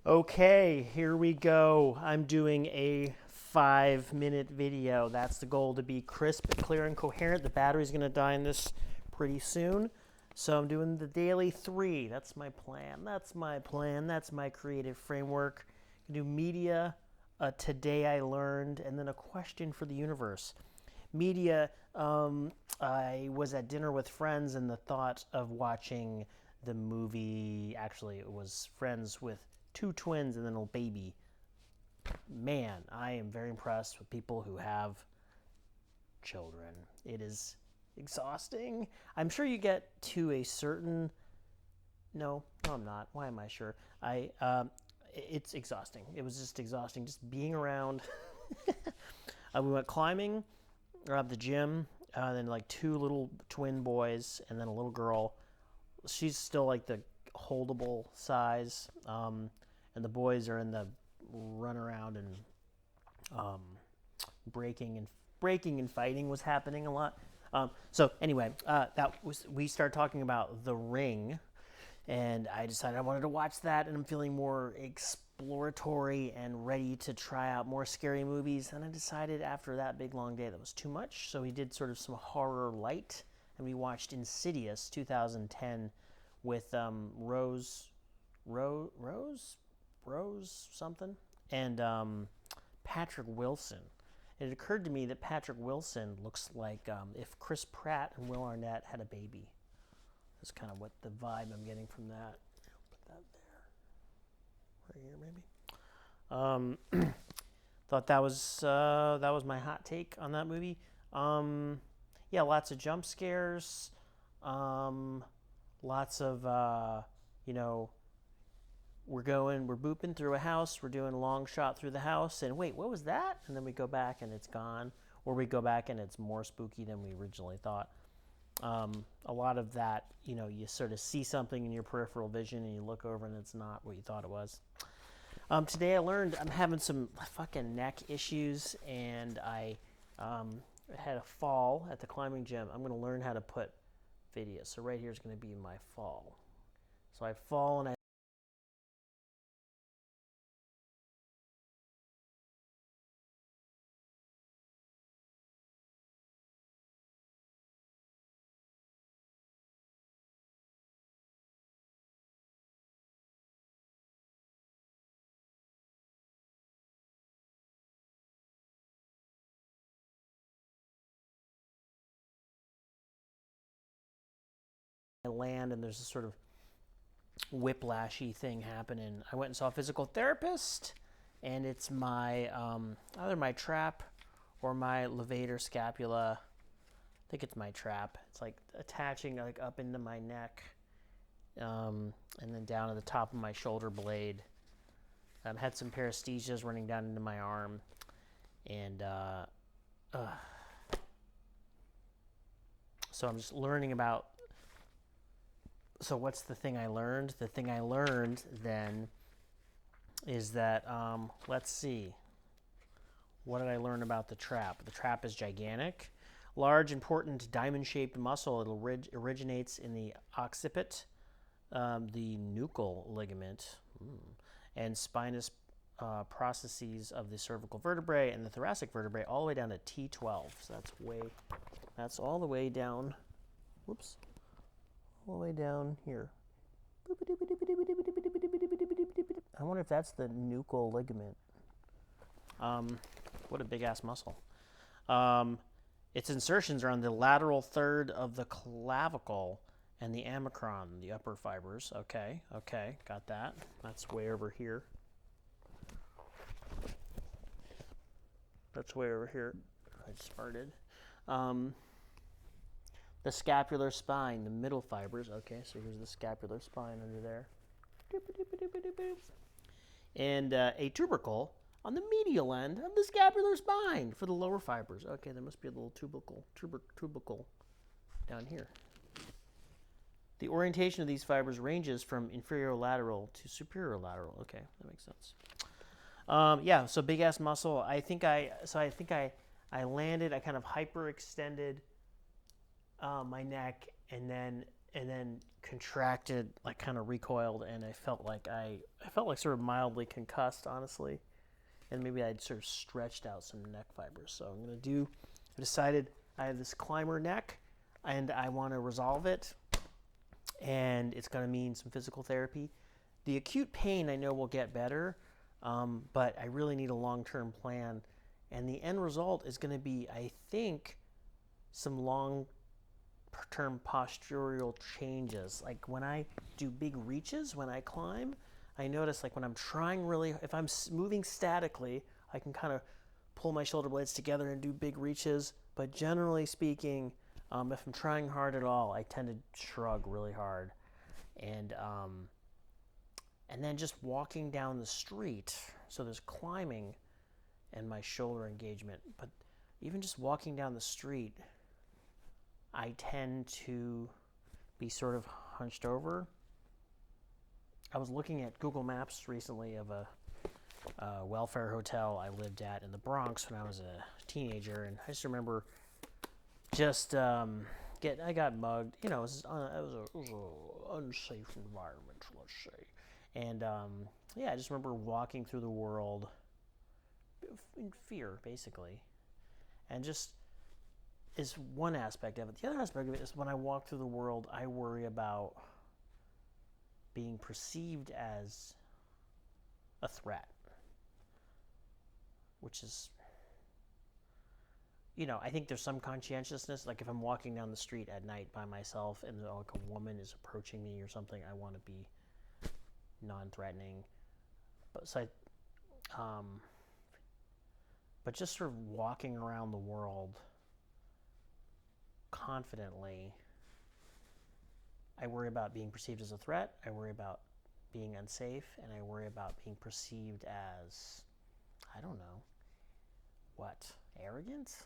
Okay, here we go. I'm doing a 5-minute video. That's the goal, to be crisp, clear, and coherent. The battery's going to die in this pretty soon. So I'm doing the daily 3. That's my plan. That's my plan. That's my creative framework. I do media, today I learned, and then a question for the universe. Media, I was at dinner with friends, and the thought of watching the movie, actually it was Friends with 2 twins and then a baby. Man, I am very impressed with people who have children. It is exhausting. I'm sure you get to a certain... No, I'm not. Why am I sure? It's exhausting. It was just exhausting, just being around. We went climbing at the gym, then like 2 little twin boys, and then a little girl. She's still like the holdable size, and the boys are in the run around, and breaking and fighting was happening a lot. So anyway, we started talking about The Ring, and I decided I wanted to watch that, and I'm feeling more exploratory and ready to try out more scary movies. And I decided after that big long day that was too much, so we did sort of some horror light, and we watched Insidious 2010 with Rose something, and Patrick Wilson. It occurred to me that Patrick Wilson looks like if Chris Pratt and Will Arnett had a baby. That's kind of what the vibe I'm getting from that. Put that there, right here maybe. Thought that was my hot take on that movie. Yeah, lots of jump scares. Lots of we're booping through a house, we're doing a long shot through the house, and wait, what was that? And then we go back and it's gone, or we go back and it's more spooky than we originally thought. A lot of that, you sort of see something in your peripheral vision and you look over and it's not what you thought it was. Today I learned I'm having some fucking neck issues, and I had a fall at the climbing gym. I'm going to learn how to put video. So right here is going to be my fall. So I fall and I land, and there's a sort of whiplashy thing happening. I went and saw a physical therapist, and it's my either my trap or my levator scapula. I think it's my trap. It's like attaching like up into my neck, and then down to the top of my shoulder blade. Had some paresthesias running down into my arm, and so I'm just learning about. So what's the thing I learned? The thing I learned then is that, let's see. What did I learn about the trap? The trap is gigantic. Large, important, diamond-shaped muscle. It originates in the occiput, the nuchal ligament, and spinous processes of the cervical vertebrae and the thoracic vertebrae, all the way down to T12. So that's all the way down. Whoops. All the way down here. I wonder if that's the nuchal ligament. What a big ass muscle. Its insertions are on the lateral third of the clavicle and the amicron, the upper fibers. Okay, got that. That's way over here. That's way over here. I just farted. The scapular spine, the middle fibers. Okay, so here's the scapular spine under there. And a tubercle on the medial end of the scapular spine for the lower fibers. Okay, there must be a little tubercle down here. The orientation of these fibers ranges from inferior lateral to superior lateral. Okay, that makes sense. Yeah, so big ass muscle. I think I landed. I kind of hyperextended my neck, and then contracted, like kind of recoiled, and I felt like sort of mildly concussed, honestly. And maybe I'd sort of stretched out some neck fibers. So I decided I have this climber neck and I want to resolve it. And it's going to mean some physical therapy. The acute pain I know will get better, but I really need a long-term plan. And the end result is going to be, I think, some long-term postural changes. Like when I do big reaches, when I climb, I notice like when I'm trying really, if I'm moving statically, I can kind of pull my shoulder blades together and do big reaches. But generally speaking, if I'm trying hard at all, I tend to shrug really hard. And then just walking down the street, so there's climbing and my shoulder engagement. But even just walking down the street, I tend to be sort of hunched over. I was looking at Google Maps recently of a welfare hotel I lived at in the Bronx when I was a teenager, and I just remember just I got mugged. You know, it was an unsafe environment, let's say. And yeah, I just remember walking through the world in fear, basically, and just is one aspect of it. The other aspect of it is when I walk through the world, I worry about being perceived as a threat, which is, you know, I think there's some conscientiousness. Like if I'm walking down the street at night by myself and like a woman is approaching me or something, I want to be non-threatening. But just sort of walking around the world confidently, I worry about being perceived as a threat, I worry about being unsafe, and I worry about being perceived as, I don't know, what? Arrogant?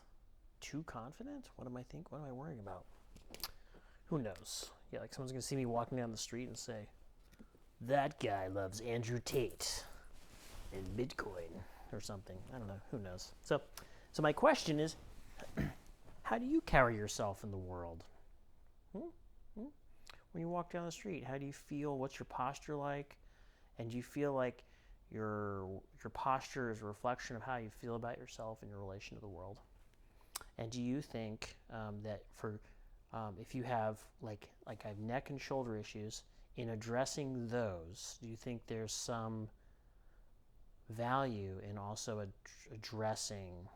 Too confident? What am I worrying about? Who knows? Yeah, like someone's gonna see me walking down the street and say, that guy loves Andrew Tate and Bitcoin or something. I don't know. Who knows? So my question is, how do you carry yourself in the world? When you walk down the street, how do you feel? What's your posture like? And do you feel like your posture is a reflection of how you feel about yourself and your relation to the world? And do you think that if you have like I have neck and shoulder issues, in addressing those, do you think there's some value in also addressing?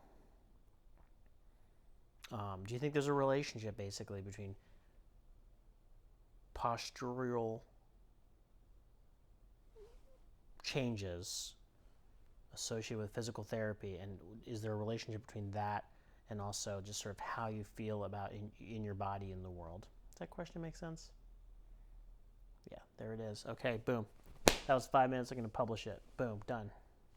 Do you think there's a relationship basically between postural changes associated with physical therapy, and is there a relationship between that and also just sort of how you feel about in your body in the world? Does that question make sense? Yeah, there it is. Okay, boom. That was 5 minutes. I'm going to publish it. Boom, done.